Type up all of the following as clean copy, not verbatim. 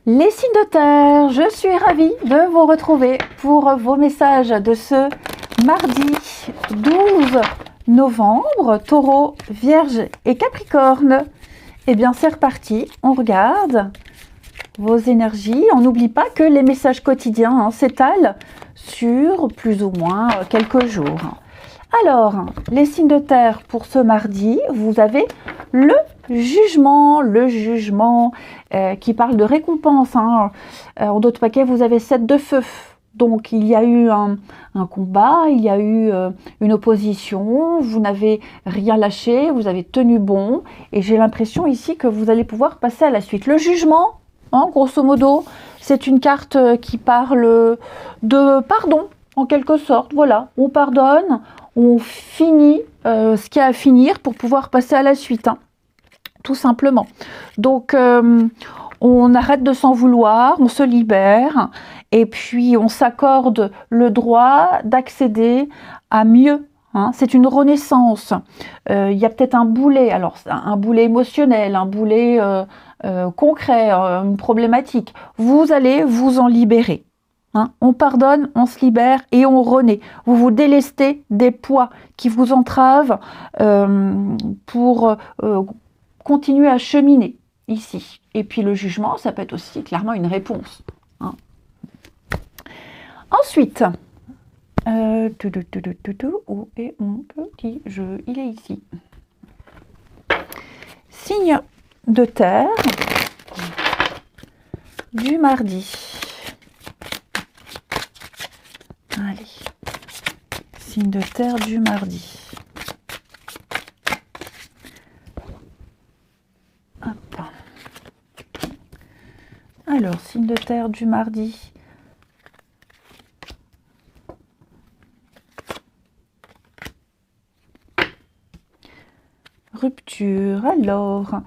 Les signes de terre, je suis ravie de vous retrouver pour vos messages de ce mardi 12 novembre, Taureau, Vierge et Capricorne. Eh bien c'est reparti, on regarde vos énergies. On n'oublie pas que les messages quotidiens s'étalent sur plus ou moins quelques jours. Alors, les signes de terre pour ce mardi, vous avez le jugement qui parle de récompense. En d'autres paquets, vous avez 7 de feu. Donc, il y a eu un combat, il y a eu une opposition, vous n'avez rien lâché, vous avez tenu bon. Et j'ai l'impression ici que vous allez pouvoir passer à la suite. Le jugement, grosso modo, c'est une carte qui parle de pardon, en quelque sorte. Voilà, on pardonne, on finit ce qu'il y a à finir pour pouvoir passer à la suite, tout simplement. Donc, on arrête de s'en vouloir, on se libère et puis on s'accorde le droit d'accéder à mieux. C'est une renaissance. Il y a peut-être un boulet, alors un boulet émotionnel, un boulet concret, une problématique. Vous allez vous en libérer. On pardonne, on se libère et on renaît. Vous vous délestez des poids qui vous entravent pour continuer à cheminer ici. Et puis le jugement, ça peut être aussi clairement une réponse. Ensuite, où est mon petit jeu? Il est ici. Signe de terre du mardi. Allez, signe de terre du mardi. Hop. Alors, signe de terre du mardi. Rupture, alors.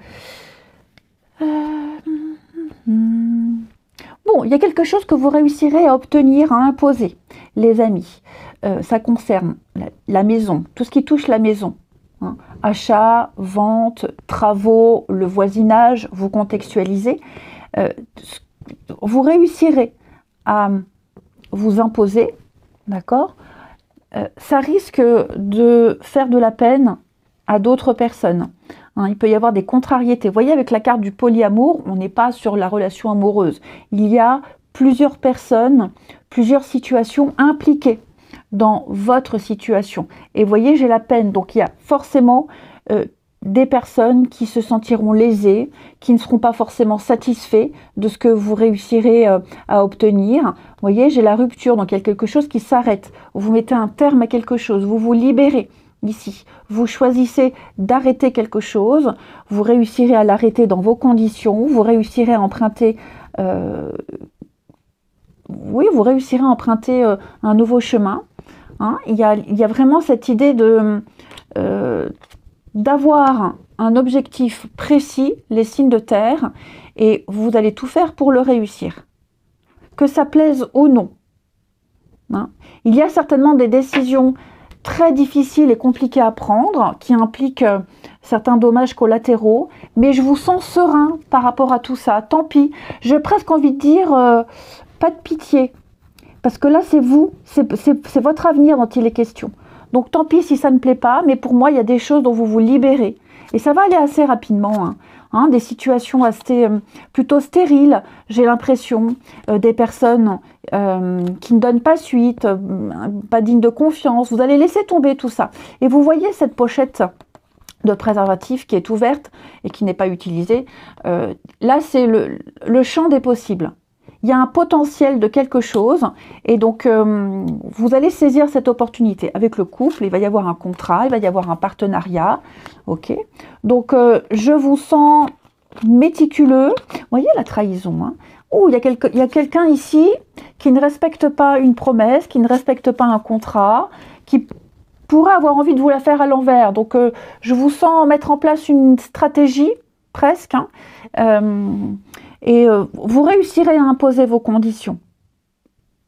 Bon, il y a quelque chose que vous réussirez à obtenir, à imposer, les amis. Ça concerne la maison, tout ce qui touche la maison. Achat, vente, travaux, le voisinage, vous contextualisez. Vous réussirez à vous imposer, d'accord ? Ça risque de faire de la peine à d'autres personnes. Il peut y avoir des contrariétés. Vous voyez, avec la carte du polyamour, on n'est pas sur la relation amoureuse. Il y a plusieurs personnes, plusieurs situations impliquées dans votre situation. Et vous voyez, j'ai la peine. Donc, il y a forcément des personnes qui se sentiront lésées, qui ne seront pas forcément satisfaits de ce que vous réussirez à obtenir. Vous voyez, j'ai la rupture. Donc, il y a quelque chose qui s'arrête. Vous mettez un terme à quelque chose. Vous vous libérez. Ici, vous choisissez d'arrêter quelque chose, vous réussirez à l'arrêter dans vos conditions, vous réussirez à emprunter, vous réussirez à emprunter un nouveau chemin. Il y a vraiment cette idée d'avoir un objectif précis, les signes de terre, et vous allez tout faire pour le réussir, que ça plaise ou non. Il y a certainement des décisions très difficile et compliqué à prendre, qui implique certains dommages collatéraux, mais je vous sens serein par rapport à tout ça. Tant pis, j'ai presque envie de dire pas de pitié, parce que là c'est vous, c'est votre avenir dont il est question. Donc tant pis si ça ne plaît pas, mais pour moi il y a des choses dont vous vous libérez, et ça va aller assez rapidement. Des situations assez plutôt stériles, j'ai l'impression, des personnes qui ne donnent pas suite, pas dignes de confiance. Vous allez laisser tomber tout ça. Et vous voyez cette pochette de préservatif qui est ouverte et qui n'est pas utilisée. Là, c'est le champ des possibles. Il y a un potentiel de quelque chose et donc vous allez saisir cette opportunité. Avec le couple, il va y avoir un contrat, il va y avoir un partenariat. Ok. Donc je vous sens méticuleux. Vous voyez la trahison. Il y a quelqu'un ici qui ne respecte pas une promesse, qui ne respecte pas un contrat, qui pourrait avoir envie de vous la faire à l'envers. Donc je vous sens mettre en place une stratégie presque. Et vous réussirez à imposer vos conditions.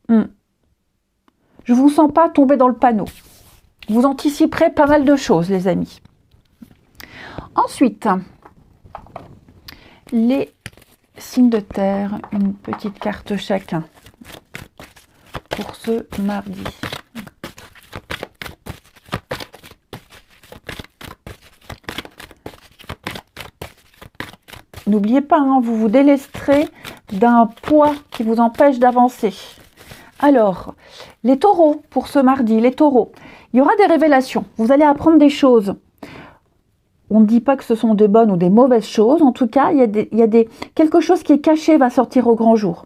Je ne vous sens pas tomber dans le panneau. Vous anticiperez pas mal de choses, les amis. Ensuite, les Signe de terre, une petite carte chacun pour ce mardi. N'oubliez pas, hein, vous vous délesterez d'un poids qui vous empêche d'avancer. Alors, les taureaux pour ce mardi, les taureaux, il y aura des révélations. Vous allez apprendre des choses. On ne dit pas que ce sont des bonnes ou des mauvaises choses. En tout cas, quelque chose qui est caché va sortir au grand jour.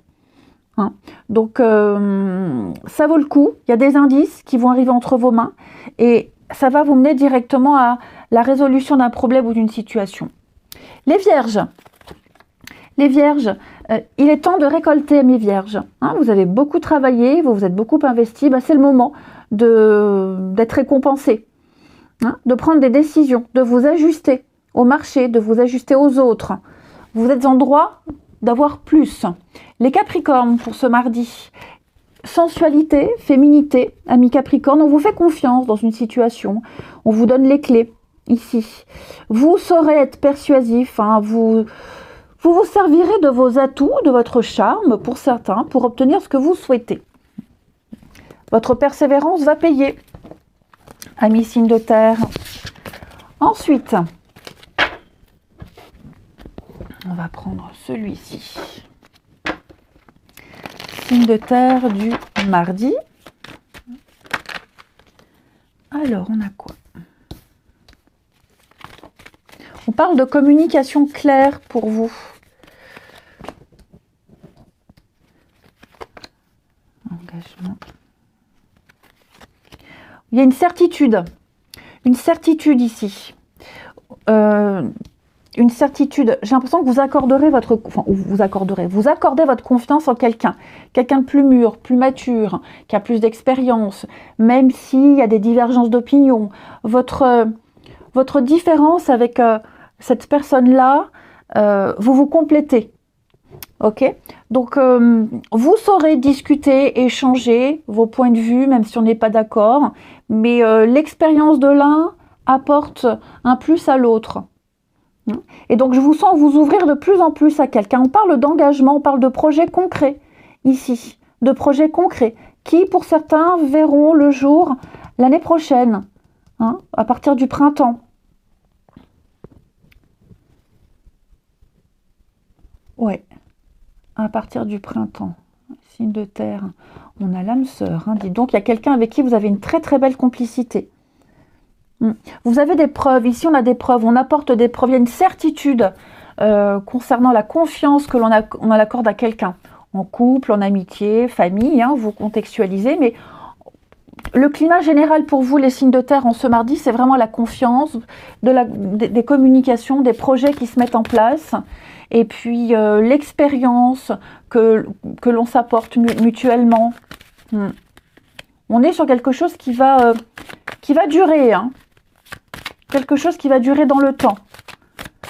Hein. Donc, ça vaut le coup. Il y a des indices qui vont arriver entre vos mains et ça va vous mener directement à la résolution d'un problème ou d'une situation. Les vierges. Les vierges, il est temps de récolter, mes vierges. Hein, vous avez beaucoup travaillé, vous vous êtes beaucoup investi. C'est le moment d'être récompensé. Hein, de prendre des décisions, de vous ajuster au marché, de vous ajuster aux autres. Vous êtes en droit d'avoir plus. Les Capricornes pour ce mardi. Sensualité, féminité, amis Capricorne, on vous fait confiance dans une situation. On vous donne les clés ici. Vous saurez être persuasif. Hein, vous servirez de vos atouts, de votre charme pour certains, pour obtenir ce que vous souhaitez. Votre persévérance va payer. Amis signe de terre. Ensuite, on va prendre celui-ci. Signe de terre du mardi. Alors, on a quoi? On parle de communication claire pour vous. Engagement. Il y a une certitude ici. Une certitude. J'ai l'impression que vous accordez votre confiance en quelqu'un. Quelqu'un de plus mûr, plus mature, qui a plus d'expérience, même s'il y a des divergences d'opinion. Votre différence avec cette personne-là, vous vous complétez. Ok, donc vous saurez discuter, échanger vos points de vue, même si on n'est pas d'accord, mais l'expérience de l'un apporte un plus à l'autre. Et donc je vous sens vous ouvrir de plus en plus à quelqu'un. On parle d'engagement, on parle de projets concrets ici, de projets concrets qui pour certains verront le jour l'année prochaine, hein, à partir du printemps. Ouais. À partir du printemps, signe de terre, on a l'âme sœur. Hein. Dites donc, il y a quelqu'un avec qui vous avez une très très belle complicité. Vous avez des preuves, ici on a des preuves, on apporte des preuves, il y a une certitude concernant la confiance que l'on accorde à quelqu'un. En couple, en amitié, famille, hein, vous contextualisez, mais le climat général pour vous, les signes de terre, en ce mardi, c'est vraiment la confiance, des communications, des projets qui se mettent en place. Et puis l'expérience que l'on s'apporte mutuellement. On est sur quelque chose qui va durer. Hein. Quelque chose qui va durer dans le temps.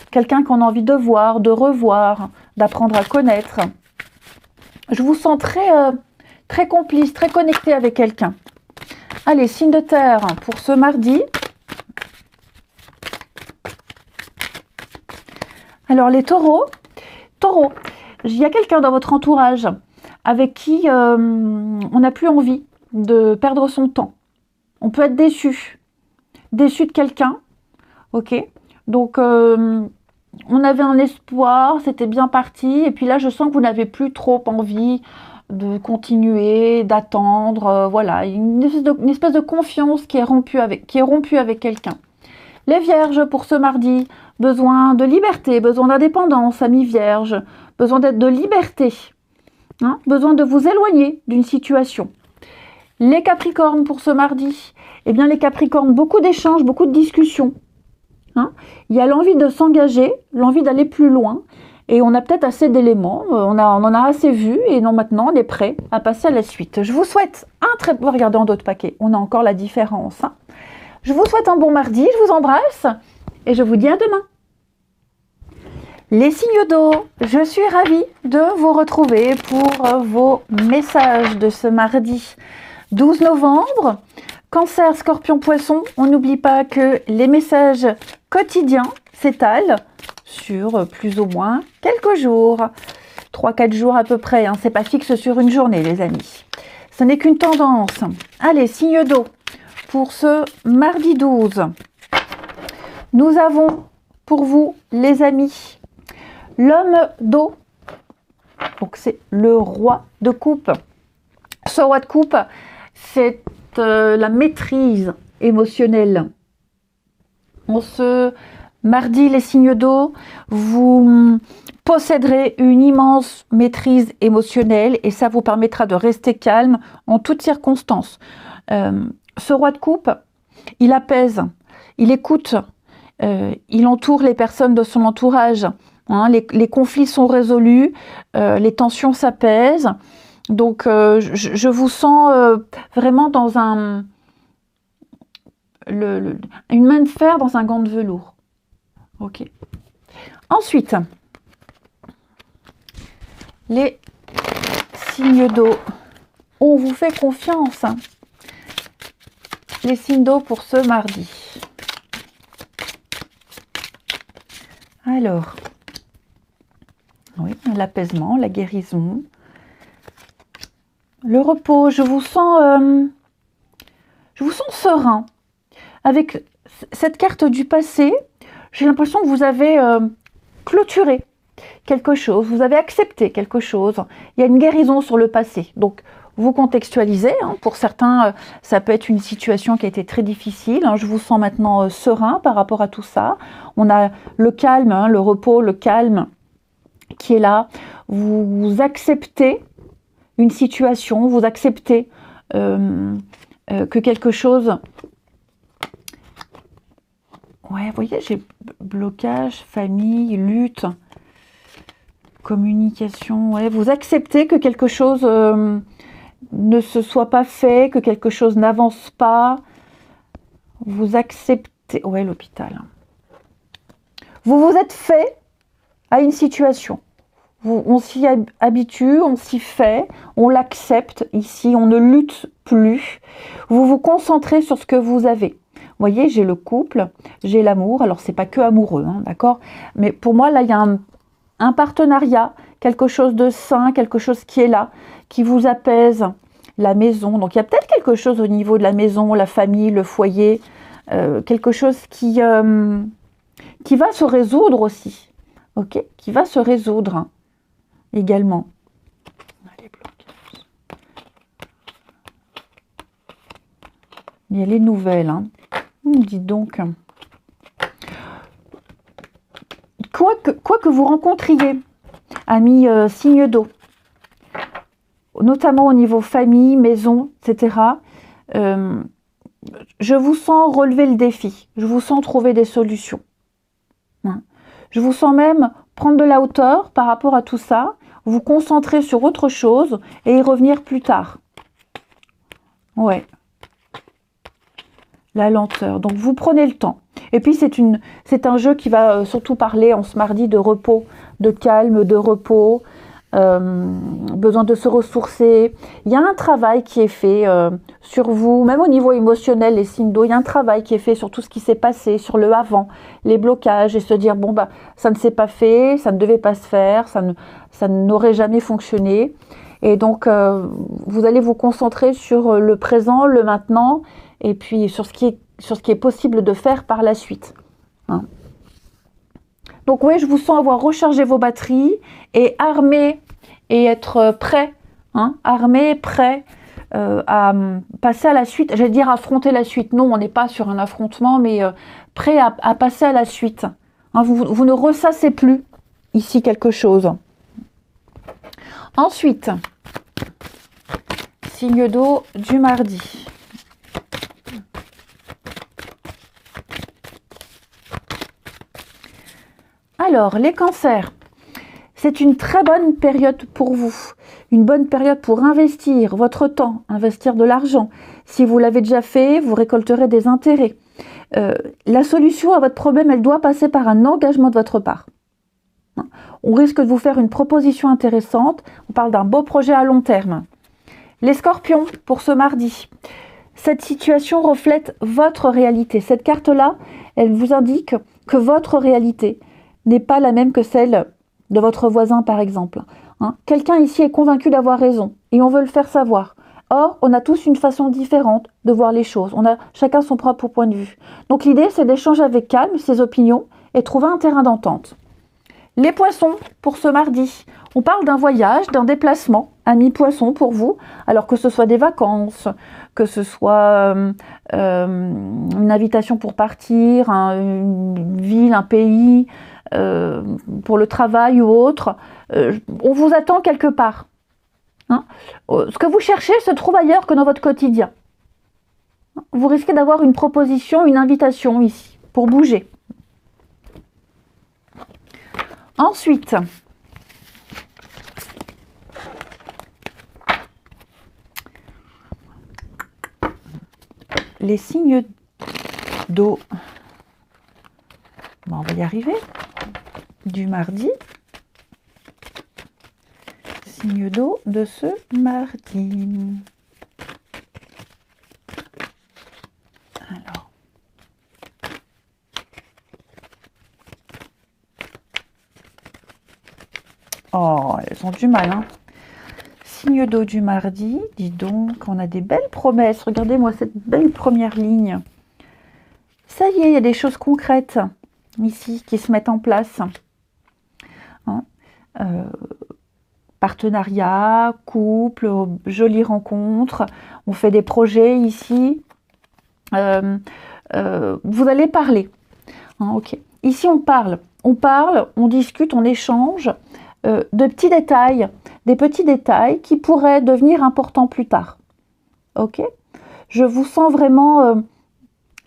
Quelqu'un qu'on a envie de voir, de revoir, d'apprendre à connaître. Je vous sens très complice, très connecté avec quelqu'un. Allez, signe de terre pour ce mardi. Alors les taureaux, il y a quelqu'un dans votre entourage avec qui on n'a plus envie de perdre son temps. On peut être déçu de quelqu'un, ok. Donc on avait un espoir, c'était bien parti, et puis là je sens que vous n'avez plus trop envie de continuer, d'attendre, voilà, une espèce de confiance qui est rompue avec quelqu'un. Les vierges pour ce mardi, besoin de liberté, besoin d'indépendance, amis vierges, besoin d'être de liberté, hein, besoin de vous éloigner d'une situation. Les capricornes pour ce mardi, eh bien les capricornes, beaucoup d'échanges, beaucoup de discussions. Hein. Il y a l'envie de s'engager, l'envie d'aller plus loin, et on a peut-être assez d'éléments, on en a assez vu, et non, maintenant on est prêt à passer à la suite. Je vous souhaite un très bon, regardez en d'autres paquets, on a encore la différence. Hein. Je vous souhaite un bon mardi, je vous embrasse, et je vous dis à demain. Les signes d'eau, je suis ravie de vous retrouver pour vos messages de ce mardi 12 novembre. Cancer, Scorpion, Poisson, on n'oublie pas que les messages quotidiens s'étalent sur plus ou moins quelques jours. 3-4 jours à peu près. Hein. C'est pas fixe sur une journée, les amis. Ce n'est qu'une tendance. Allez, signe d'eau. Pour ce mardi 12, nous avons pour vous, les amis, l'homme d'eau. Donc, c'est le roi de coupe. Ce roi de coupe, c'est la maîtrise émotionnelle. En ce mardi, les signes d'eau, vous posséderez une immense maîtrise émotionnelle et ça vous permettra de rester calme en toutes circonstances. Ce roi de coupe, il apaise, il écoute, il entoure les personnes de son entourage. Hein, les conflits sont résolus, les tensions s'apaisent. Donc, je vous sens vraiment dans une main de fer dans un gant de velours. Ok. Ensuite, les signes d'eau. On vous fait confiance. Les signes d'eau pour ce mardi. Alors, oui, l'apaisement, la guérison, le repos. Je vous sens serein. Avec cette carte du passé, j'ai l'impression que vous avez clôturé quelque chose, vous avez accepté quelque chose. Il y a une guérison sur le passé. Donc, vous contextualisez. Hein. Pour certains, ça peut être une situation qui a été très difficile. Hein. Je vous sens maintenant serein par rapport à tout ça. On a le calme, hein, le repos, le calme qui est là. Vous acceptez une situation, vous acceptez que quelque chose... Ouais, vous voyez, j'ai blocage, famille, lutte, communication. Ouais, vous acceptez que quelque chose ne se soit pas fait, que quelque chose n'avance pas. Vous acceptez... Ouais, l'hôpital. Vous vous êtes fait à une situation. On s'y habitue, on s'y fait, on l'accepte. Ici, on ne lutte plus. Vous vous concentrez sur ce que vous avez. Vous voyez, j'ai le couple, j'ai l'amour. Alors, c'est pas que amoureux, hein, d'accord? Mais pour moi, là, il y a un partenariat, quelque chose de sain, quelque chose qui est là, qui vous apaise. La maison. Donc, il y a peut-être quelque chose au niveau de la maison, la famille, le foyer. Quelque chose qui va se résoudre aussi. Ok? Qui va se résoudre hein, également. Il y a les nouvelles. Hein. Dites donc. Quoi que vous rencontriez, amis signes d'eau, notamment au niveau famille, maison, etc., je vous sens relever le défi. Je vous sens trouver des solutions. Hein. Je vous sens même prendre de la hauteur par rapport à tout ça, vous concentrer sur autre chose et y revenir plus tard. Ouais. La lenteur. Donc, vous prenez le temps. Et puis, c'est un jeu qui va surtout parler en ce mardi de repos, de calme, de repos, besoin de se ressourcer. Il y a un travail qui est fait sur vous, même au niveau émotionnel, les signes d'eau, il y a un travail qui est fait sur tout ce qui s'est passé, sur le avant, les blocages, et se dire, bon, bah, ça ne s'est pas fait, ça ne devait pas se faire, ça n'aurait jamais fonctionné. Et donc, vous allez vous concentrer sur le présent, le maintenant, et puis sur ce qui est possible de faire par la suite. Hein. Donc oui, je vous sens avoir rechargé vos batteries et armé et être prêt, hein, armé, prêt à passer à la suite. J'allais dire affronter la suite. Non, on n'est pas sur un affrontement, mais prêt à passer à la suite. Hein, vous ne ressassez plus ici quelque chose. Ensuite, signe d'eau du mardi. Alors, les cancers, c'est une très bonne période pour vous. Une bonne période pour investir votre temps, investir de l'argent. Si vous l'avez déjà fait, vous récolterez des intérêts. La solution à votre problème, elle doit passer par un engagement de votre part. On risque de vous faire une proposition intéressante. On parle d'un beau projet à long terme. Les scorpions, pour ce mardi. Cette situation reflète votre réalité. Cette carte-là, elle vous indique que votre réalité n'est pas la même que celle de votre voisin, par exemple. Hein. Quelqu'un ici est convaincu d'avoir raison et on veut le faire savoir. Or, on a tous une façon différente de voir les choses. On a chacun son propre point de vue. Donc l'idée, c'est d'échanger avec calme ses opinions et trouver un terrain d'entente. Les poissons, pour ce mardi, on parle d'un voyage, d'un déplacement, un mi-poisson pour vous, alors que ce soit des vacances, que ce soit une invitation pour partir, une ville, un pays, pour le travail ou autre. On vous attend quelque part. Hein. Ce que vous cherchez se trouve ailleurs que dans votre quotidien. Vous risquez d'avoir une proposition, une invitation ici, pour bouger. Ensuite, les signes d'eau. Bon, on va y arriver. Du mardi. Signe d'eau de ce mardi. Alors. Oh, elles ont du mal, hein. Signe d'eau du mardi, dis donc, on a des belles promesses. Regardez-moi cette belle première ligne. Ça y est, il y a des choses concrètes ici qui se mettent en place. Hein, partenariat, couple, jolie rencontre. On fait des projets ici. Vous allez parler. Hein, ok. Ici, on parle, on discute, on échange de petits détails, des petits détails qui pourraient devenir importants plus tard. Ok. Je vous sens vraiment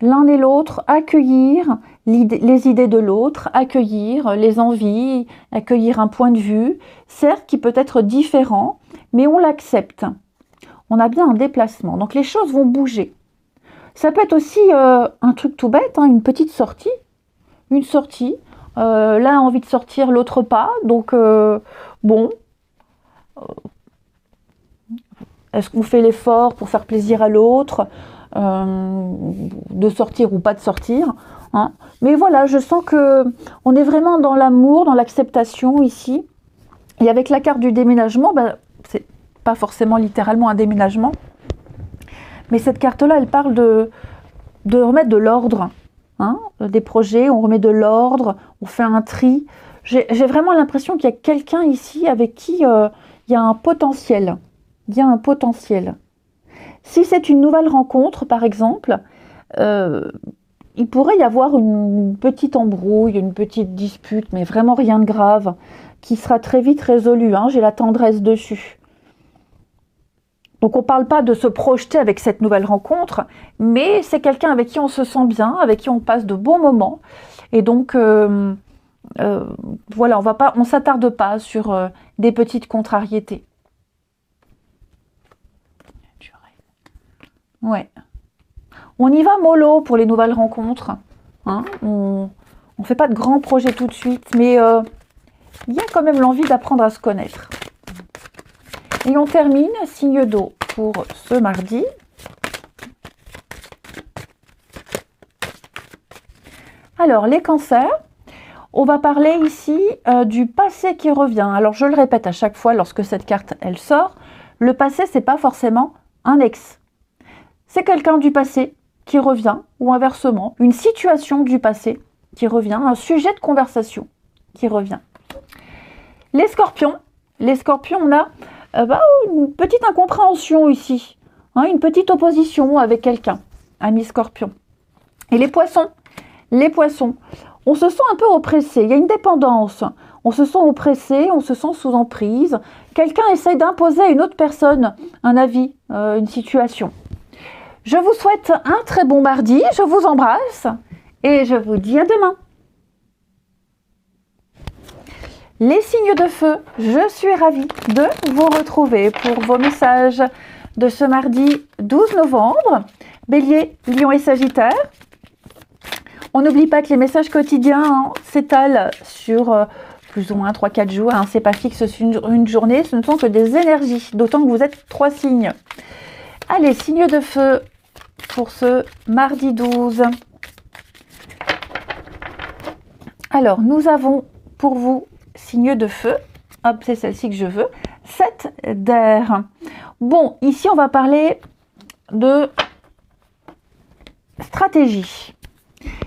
l'un et l'autre accueillir les idées de l'autre, accueillir les envies, accueillir un point de vue, certes qui peut être différent, mais on l'accepte. On a bien un déplacement, donc les choses vont bouger. Ça peut être aussi un truc tout bête, hein, une petite sortie. Une sortie. L'un a envie de sortir, l'autre pas. Donc, bon. Est-ce qu'on fait l'effort pour faire plaisir à l'autre de sortir ou pas de sortir, hein. Mais voilà, je sens que on est vraiment dans l'amour, dans l'acceptation ici. Et avec la carte du déménagement, ben, c'est pas forcément littéralement un déménagement. Mais cette carte-là, elle parle de remettre de l'ordre. Hein, des projets, on remet de l'ordre, on fait un tri. J'ai vraiment l'impression qu'il y a quelqu'un ici avec qui il y a un potentiel. Il y a un potentiel. Si c'est une nouvelle rencontre, par exemple, il pourrait y avoir une petite embrouille, une petite dispute, mais vraiment rien de grave, qui sera très vite résolue. Hein, j'ai la tendresse dessus. Donc on ne parle pas de se projeter avec cette nouvelle rencontre, mais c'est quelqu'un avec qui on se sent bien, avec qui on passe de bons moments. Et donc, voilà, on ne s'attarde pas sur des petites contrariétés. Ouais. On y va mollo pour les nouvelles rencontres. Hein, on ne fait pas de grands projets tout de suite, mais il y a quand même l'envie d'apprendre à se connaître. Et on termine, signe d'eau pour ce mardi. Alors, les cancers, on va parler ici du passé qui revient. Alors, je le répète à chaque fois lorsque cette carte, elle sort, le passé, c'est pas forcément un ex. C'est quelqu'un du passé qui revient, ou inversement, une situation du passé qui revient, un sujet de conversation qui revient. Les scorpions, on a une petite incompréhension ici, hein, une petite opposition avec quelqu'un, ami scorpion. Et les poissons, on se sent un peu oppressé, il y a une dépendance, on se sent oppressé, on se sent sous emprise, quelqu'un essaye d'imposer à une autre personne un avis, une situation. Je vous souhaite un très bon mardi, je vous embrasse et je vous dis à demain. Les signes de feu, je suis ravie de vous retrouver pour vos messages de ce mardi 12 novembre. Bélier, Lion et Sagittaire. On n'oublie pas que les messages quotidiens s'étalent sur plus ou moins 3-4 jours. Hein, c'est pas fixe sur une journée, ce ne sont que des énergies, d'autant que vous êtes 3 signes. Allez, signes de feu pour ce mardi 12. Alors, nous avons pour vous signe de feu. Hop, c'est celle-ci que je veux. 7 d'air. Bon, ici, on va parler de stratégie.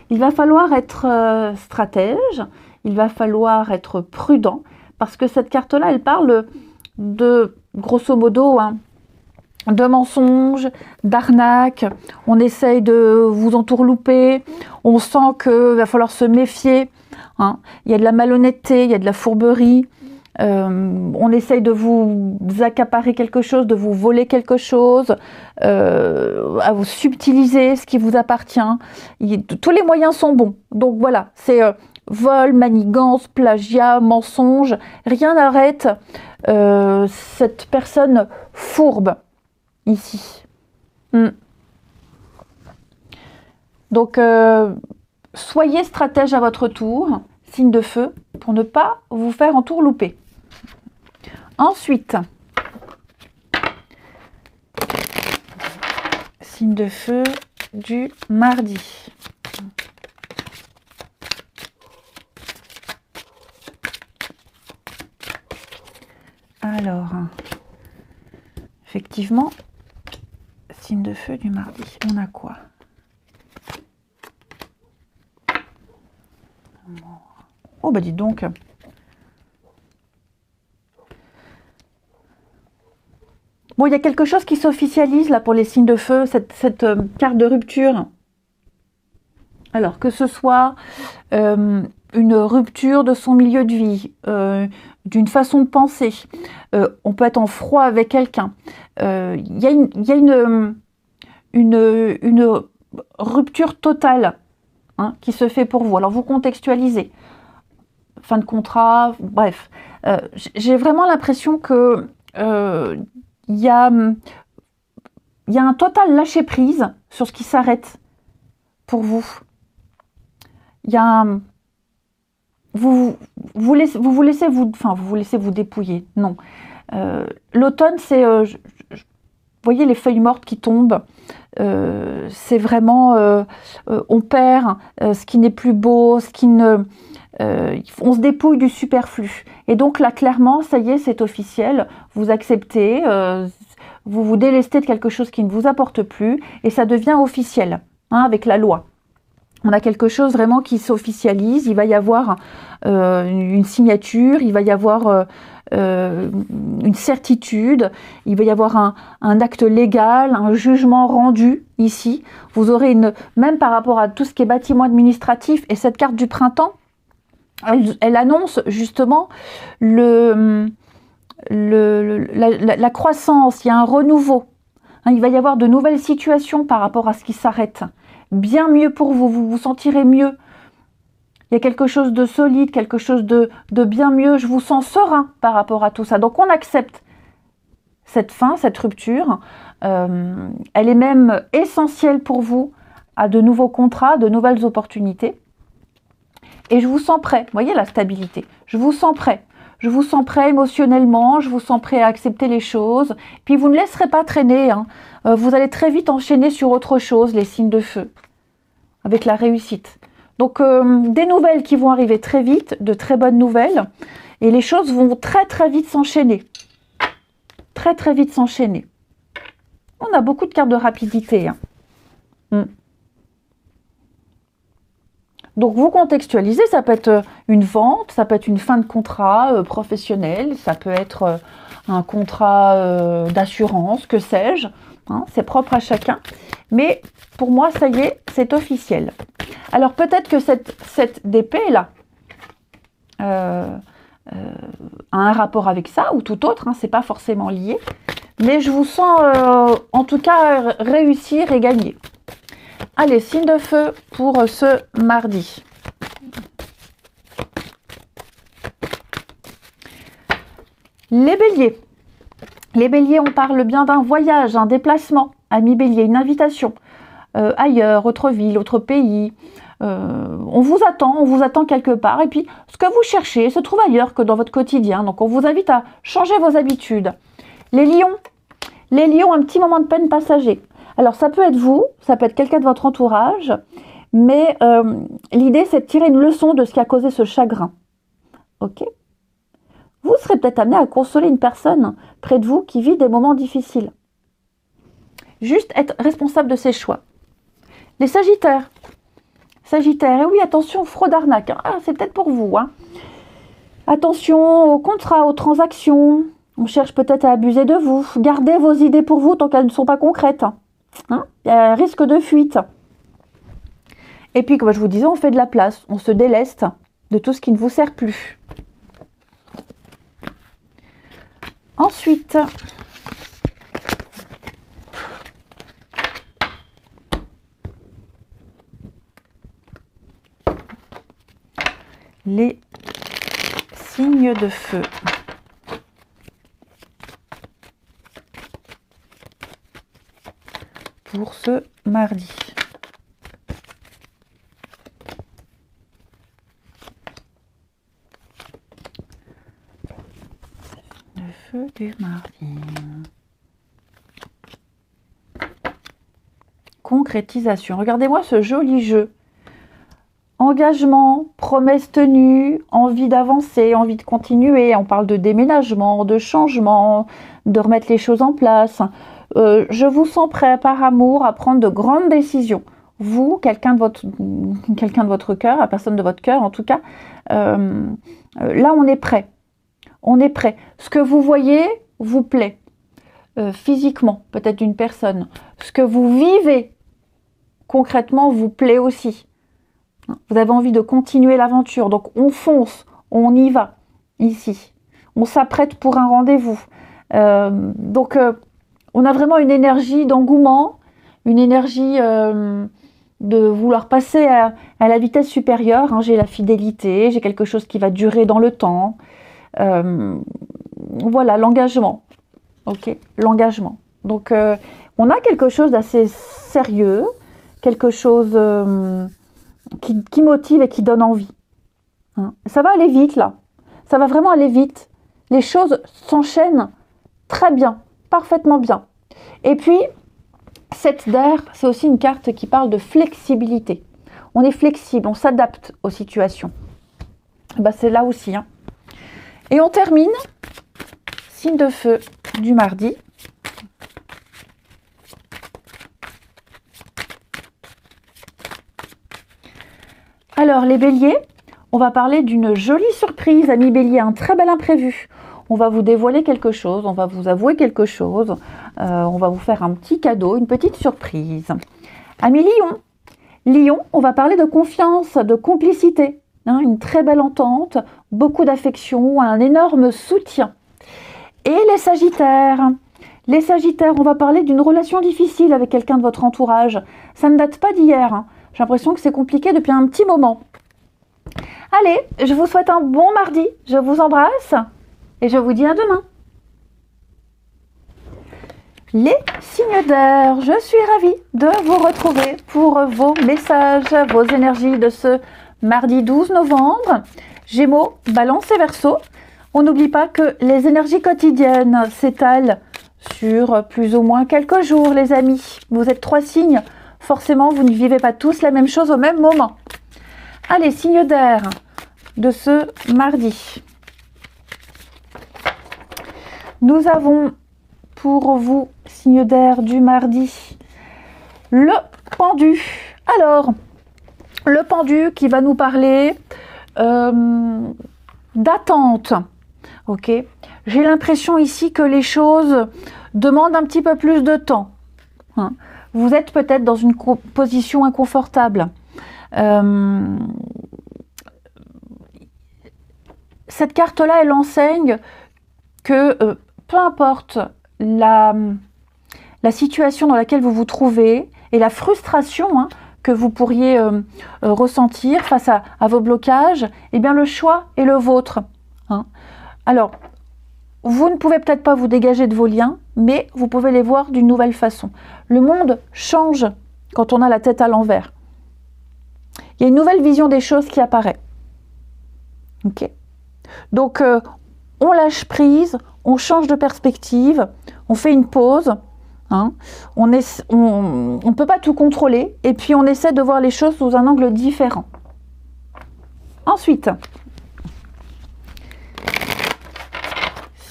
Il va falloir être stratège, il va falloir être prudent, parce que cette carte-là, elle parle de, grosso modo, hein, de mensonges, d'arnaques. On essaye de vous entourlouper, on sent qu'il va falloir se méfier. Hein. Il y a de la malhonnêteté, il y a de la fourberie. On essaye de vous accaparer quelque chose, de vous voler quelque chose, à vous subtiliser ce qui vous appartient. Tous les moyens sont bons. Donc voilà, c'est vol, manigance, plagiat, mensonge. Rien n'arrête cette personne fourbe ici. Donc soyez stratège à votre tour, signe de feu, pour ne pas vous faire entourlouper. Ensuite, signe de feu du mardi. Alors, effectivement, signe de feu du mardi, on a quoi? Oh bah dites donc. Bon, il y a quelque chose qui s'officialise là pour les signes de feu, cette carte de rupture. Alors, que ce soit une rupture de son milieu de vie, d'une façon de penser, on peut être en froid avec quelqu'un. Il y a une rupture totale hein, qui se fait pour vous. Alors, vous contextualisez. Fin de contrat, bref. J'ai vraiment l'impression que il y a un total lâcher prise sur ce qui s'arrête pour vous. Il y a un, vous vous laissez vous dépouiller. Non. L'automne, c'est vous voyez les feuilles mortes qui tombent. C'est vraiment on perd ce qui n'est plus beau, ce qui ne on se dépouille du superflu. Et donc là, clairement, ça y est, c'est officiel. Vous acceptez, vous vous délestez de quelque chose qui ne vous apporte plus, et ça devient officiel, hein, avec la loi. On a quelque chose vraiment qui s'officialise. Il va y avoir une signature, il va y avoir une certitude, il va y avoir un acte légal, un jugement rendu ici. Vous aurez même par rapport à tout ce qui est bâtiment administratif, et cette carte du printemps, elle annonce justement la croissance, il y a un renouveau. Hein, il va y avoir de nouvelles situations par rapport à ce qui s'arrête. Bien mieux pour vous, vous vous sentirez mieux. Il y a quelque chose de solide, quelque chose de bien mieux. Je vous sens serein par rapport à tout ça. Donc on accepte cette fin, cette rupture. Elle est même essentielle pour vous à de nouveaux contrats, de nouvelles opportunités. Et je vous sens prêt, vous voyez la stabilité, je vous sens prêt. Je vous sens prêt émotionnellement, je vous sens prêt à accepter les choses. Puis vous ne laisserez pas traîner, hein. Vous allez très vite enchaîner sur autre chose, les signes de feu, avec la réussite. Donc des nouvelles qui vont arriver très vite, de très bonnes nouvelles. Et les choses vont très très vite s'enchaîner. Très très vite s'enchaîner. On a beaucoup de cartes de rapidité, hein. Donc vous contextualisez, ça peut être une vente, ça peut être une fin de contrat professionnel, ça peut être un contrat d'assurance, que sais-je, hein, c'est propre à chacun. Mais pour moi, ça y est, c'est officiel. Alors peut-être que cette d'épée là a un rapport avec ça ou tout autre, hein, c'est pas forcément lié. Mais je vous sens en tout cas réussir et gagner. Allez, signe de feu pour ce mardi. Les béliers. Les béliers, on parle bien d'un voyage, un déplacement. Ami bélier, une invitation ailleurs, autre ville, autre pays. On vous attend quelque part. Et puis, ce que vous cherchez se trouve ailleurs que dans votre quotidien. Donc, on vous invite à changer vos habitudes. Les lions, un petit moment de peine passager. Alors, ça peut être vous, ça peut être quelqu'un de votre entourage, mais l'idée, c'est de tirer une leçon de ce qui a causé ce chagrin. Ok ? vous serez peut-être amené à consoler une personne près de vous qui vit des moments difficiles. Juste être responsable de ses choix. Les Sagittaires. Sagittaires, et oui, attention, fraude arnaque. Ah, c'est peut-être pour vous. Hein. Attention aux contrats, aux transactions. On cherche peut-être à abuser de vous. Gardez vos idées pour vous tant qu'elles ne sont pas concrètes. Hein. Il y a un risque de fuite. Et puis, comme je vous disais, on fait de la place. On se déleste de tout ce qui ne vous sert plus. Ensuite, les signes de feu. Pour ce mardi. Le feu du mardi. Concrétisation. Regardez-moi ce joli jeu. Engagement, promesse tenue, envie d'avancer, envie de continuer. On parle de déménagement, de changement, de remettre les choses en place. Je vous sens prêt par amour à prendre de grandes décisions. Vous, quelqu'un de votre cœur, la personne de votre cœur en tout cas, là on est prêt. On est prêt. Ce que vous voyez vous plaît. Physiquement, peut-être d'une personne. Ce que vous vivez concrètement vous plaît aussi. Vous avez envie de continuer l'aventure, donc on fonce, on y va, ici. On s'apprête pour un rendez-vous. On a vraiment une énergie d'engouement, une énergie de vouloir passer à la vitesse supérieure. Hein. J'ai la fidélité, j'ai quelque chose qui va durer dans le temps. Voilà, l'engagement. Ok, l'engagement. Donc, on a quelque chose d'assez sérieux, quelque chose qui motive et qui donne envie. Hein. Ça va aller vite, là. Ça va vraiment aller vite. Les choses s'enchaînent très bien, parfaitement bien. Et puis, cette d'air, c'est aussi une carte qui parle de flexibilité. On est flexible, on s'adapte aux situations. Ben, c'est là aussi. Hein. Et on termine, signe de feu du mardi. Alors, les béliers, on va parler d'une jolie surprise. Amis bélier, un très bel imprévu. On va vous dévoiler quelque chose, on va vous avouer quelque chose, on va vous faire un petit cadeau, une petite surprise. Amis lion, lion, on va parler de confiance, de complicité, hein, une très belle entente, beaucoup d'affection, un énorme soutien. Et les sagittaires, on va parler d'une relation difficile avec quelqu'un de votre entourage. Ça ne date pas d'hier, hein. J'ai l'impression que c'est compliqué depuis un petit moment. Allez, je vous souhaite un bon mardi, je vous embrasse et je vous dis à demain. Les signes d'air, je suis ravie de vous retrouver pour vos messages, vos énergies de ce mardi 12 novembre. Gémeaux, Balance et Verseau. On n'oublie pas que les énergies quotidiennes s'étalent sur plus ou moins quelques jours, les amis. Vous êtes 3 signes. Forcément, vous ne vivez pas tous la même chose au même moment. Allez, signe d'air de ce mardi. Nous avons pour vous, signe d'air du mardi, le pendu. Alors, le pendu qui va nous parler d'attente. Ok. J'ai l'impression ici que les choses demandent un petit peu plus de temps. Hein. Vous êtes peut-être dans une position inconfortable. Cette carte-là, elle enseigne que peu importe la situation dans laquelle vous vous trouvez et la frustration hein, que vous pourriez ressentir face à vos blocages, eh bien le choix est le vôtre. Hein. Alors, vous ne pouvez peut-être pas vous dégager de vos liens, mais vous pouvez les voir d'une nouvelle façon. Le monde change quand on a la tête à l'envers. Il y a une nouvelle vision des choses qui apparaît. Ok. Donc, on lâche prise, on change de perspective, on fait une pause. Hein, on ne peut pas tout contrôler et puis on essaie de voir les choses sous un angle différent. Ensuite,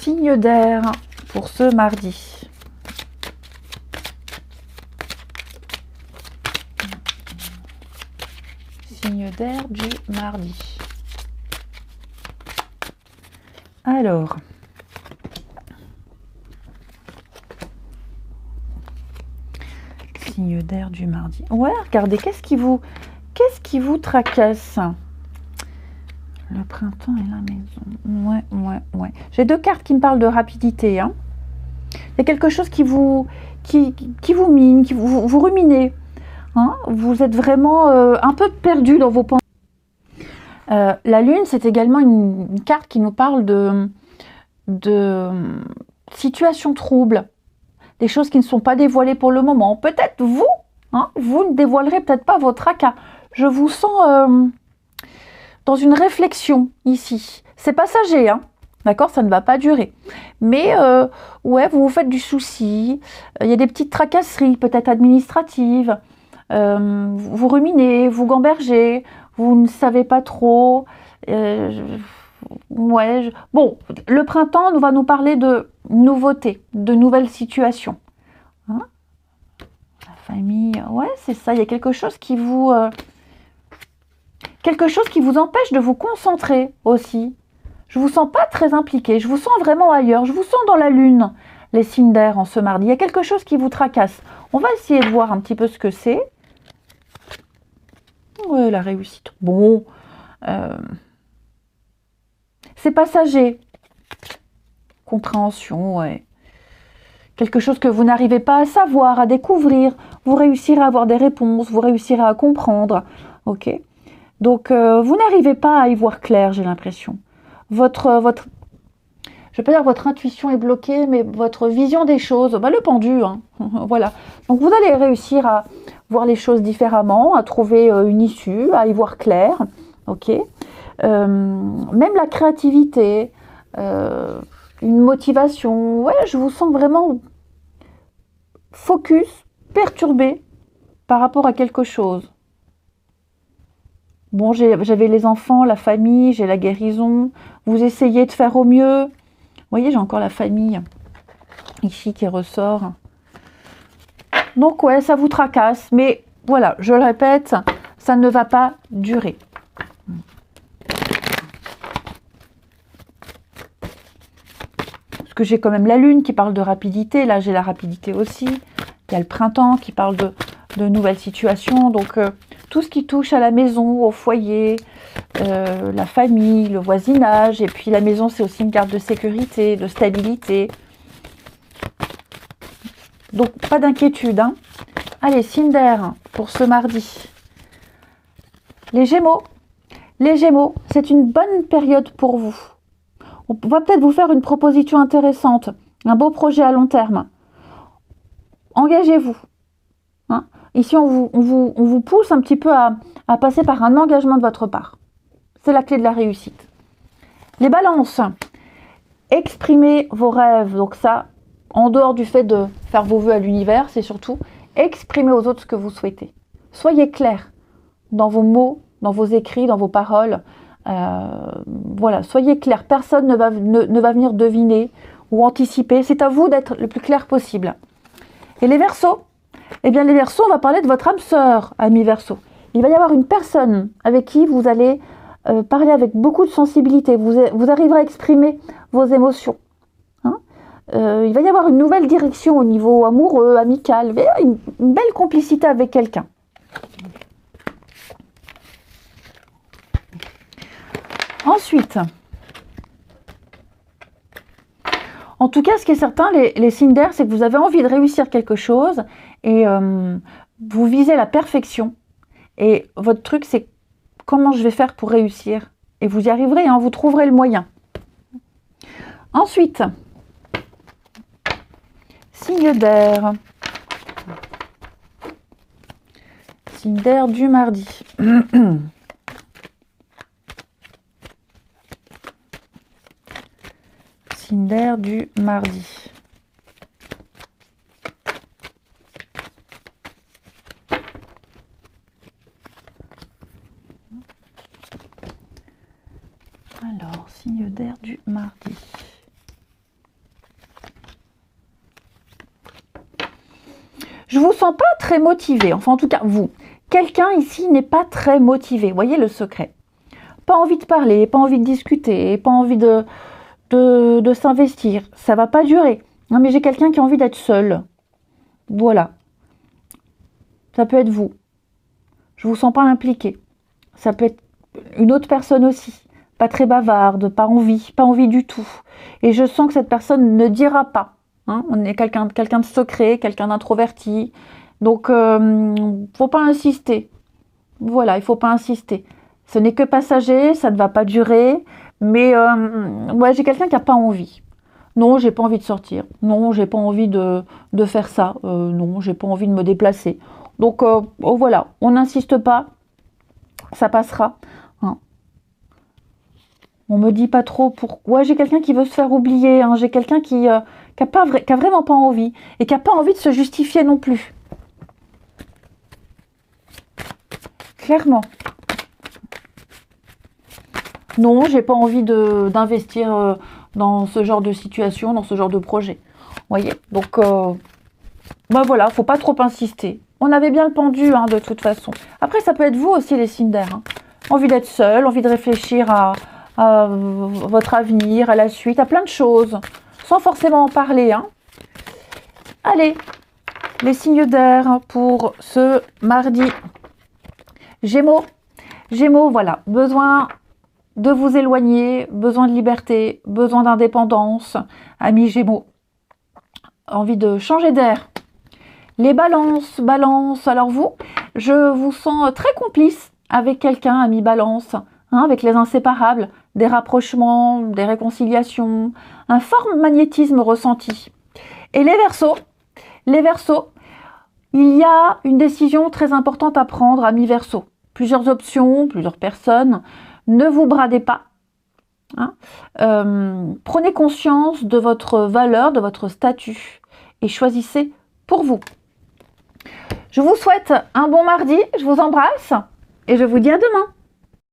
Signe d'air pour ce mardi. Signe d'air du mardi. Alors, signe d'air du mardi. Ouais, regardez, qu'est-ce qui vous tracasse? Le printemps et la maison. Ouais. J'ai deux cartes qui me parlent de rapidité. Hein. Il y a quelque chose qui vous mine, qui vous ruminez. Hein. Vous êtes vraiment un peu perdu dans vos pensées. La lune, c'est également une carte qui nous parle de situations troubles, des choses qui ne sont pas dévoilées pour le moment. Peut-être vous, hein, vous ne dévoilerez peut-être pas votre tracas. Je vous sens dans une réflexion ici. C'est passager, hein, d'accord, ça ne va pas durer. Mais ouais, vous vous faites du souci. Il y a des petites tracasseries, peut-être administratives. Vous ruminez, vous gambergez. Vous ne savez pas trop. Bon, le printemps va nous parler de nouveautés, de nouvelles situations. Hein, la famille, ouais, c'est ça. Il y a quelque chose qui vous empêche de vous concentrer aussi. Je vous sens pas très impliqué. Je vous sens vraiment ailleurs. Je vous sens dans la lune, les signes d'air en ce mardi. Il y a quelque chose qui vous tracasse. On va essayer de voir un petit peu ce que c'est. Ouais, la réussite. Bon, c'est passager. Compréhension, ouais. Quelque chose que vous n'arrivez pas à savoir, à découvrir. Vous réussirez à avoir des réponses, vous réussirez à comprendre. Ok. Donc, vous n'arrivez pas à y voir clair, j'ai l'impression. Je vais pas dire votre intuition est bloquée, mais votre vision des choses, le pendu, hein. Voilà. Donc, vous allez réussir à voir les choses différemment, à trouver une issue, à y voir clair, ok. Même la créativité, une motivation, ouais, je vous sens vraiment focus, perturbé par rapport à quelque chose. Bon, j'avais les enfants, la famille, j'ai la guérison, vous essayez de faire au mieux. Vous voyez, j'ai encore la famille ici qui ressort. Donc ouais, ça vous tracasse, mais voilà, je le répète, ça ne va pas durer. Parce que j'ai quand même la lune qui parle de rapidité, là j'ai la rapidité aussi. Il y a le printemps qui parle de nouvelles situations, donc tout ce qui touche à la maison, au foyer, la famille, le voisinage, et puis la maison c'est aussi une carte de sécurité, de stabilité. Donc pas d'inquiétude, hein. Allez, signe d'air pour ce mardi. Les Gémeaux, c'est une bonne période pour vous. On va peut-être vous faire une proposition intéressante, un beau projet à long terme. Engagez-vous. Hein, ici, on vous pousse un petit peu à passer par un engagement de votre part. C'est la clé de la réussite. Les balances, exprimez vos rêves. Donc ça, en dehors du fait de faire vos vœux à l'univers, c'est surtout exprimer aux autres ce que vous souhaitez. Soyez clair dans vos mots, dans vos écrits, dans vos paroles. Voilà, soyez clair. Personne ne va venir deviner ou anticiper. C'est à vous d'être le plus clair possible. Et les Verseaux, eh bien les Verseaux, on va parler de votre âme sœur, ami Verseau. Il va y avoir une personne avec qui vous allez parler avec beaucoup de sensibilité. Vous arriverez à exprimer vos émotions. Hein, il va y avoir une nouvelle direction au niveau amoureux, amical. Il va y avoir une belle complicité avec quelqu'un. Ensuite, en tout cas, ce qui est certain, les signes d'air, c'est que vous avez envie de réussir quelque chose et vous visez la perfection. Et votre truc, c'est comment je vais faire pour réussir. Et vous y arriverez, hein, vous trouverez le moyen. Ensuite, signe d'air. Signe d'air du mardi. Signe d'air du mardi. Alors, signe d'air du mardi. Je vous sens pas très motivé. Enfin, en tout cas, vous. Quelqu'un ici n'est pas très motivé. Voyez le secret. Pas envie de parler, pas envie de discuter, pas envie de s'investir. Ça va pas durer. Non, mais j'ai quelqu'un qui a envie d'être seul. Voilà. Ça peut être vous. Je vous sens pas impliqué. Ça peut être une autre personne aussi. Pas très bavarde, pas envie du tout. Et je sens que cette personne ne dira pas. Hein, on est quelqu'un de secret, quelqu'un d'introverti. Donc, faut pas insister. Voilà, il faut pas insister. Ce n'est que passager, ça ne va pas durer. Mais ouais, j'ai quelqu'un qui n'a pas envie. Non, j'ai pas envie de sortir. Non, j'ai pas envie de faire ça. Non, j'ai pas envie de me déplacer. Donc, oh, voilà, on n'insiste pas. Ça passera. Hein. On me dit pas trop pourquoi. Ouais, j'ai quelqu'un qui veut se faire oublier. Hein. J'ai quelqu'un qui a vraiment pas envie. Et qui n'a pas envie de se justifier non plus. Clairement. Non, j'ai pas envie d'investir dans ce genre de situation, dans ce genre de projet. Vous voyez. Donc, bah voilà, faut pas trop insister. On avait bien le pendu, hein, de toute façon. Après, ça peut être vous aussi, les signes d'air. Hein. Envie d'être seul, envie de réfléchir à votre avenir, à la suite, à plein de choses, sans forcément en parler. Hein. Allez, les signes d'air pour ce mardi. Gémeaux. Gémeaux, voilà, besoin de vous éloigner, besoin de liberté, besoin d'indépendance. Amis Gémeaux, envie de changer d'air. Les balances, alors vous, je vous sens très complice avec quelqu'un, ami balance, hein, avec les inséparables, des rapprochements, des réconciliations, un fort magnétisme ressenti. Et les Verseaux, il y a une décision très importante à prendre, ami Verseau. Plusieurs options, plusieurs personnes, ne vous bradez pas. Hein. Prenez conscience de votre valeur, de votre statut et choisissez pour vous. Je vous souhaite un bon mardi, je vous embrasse et je vous dis à demain.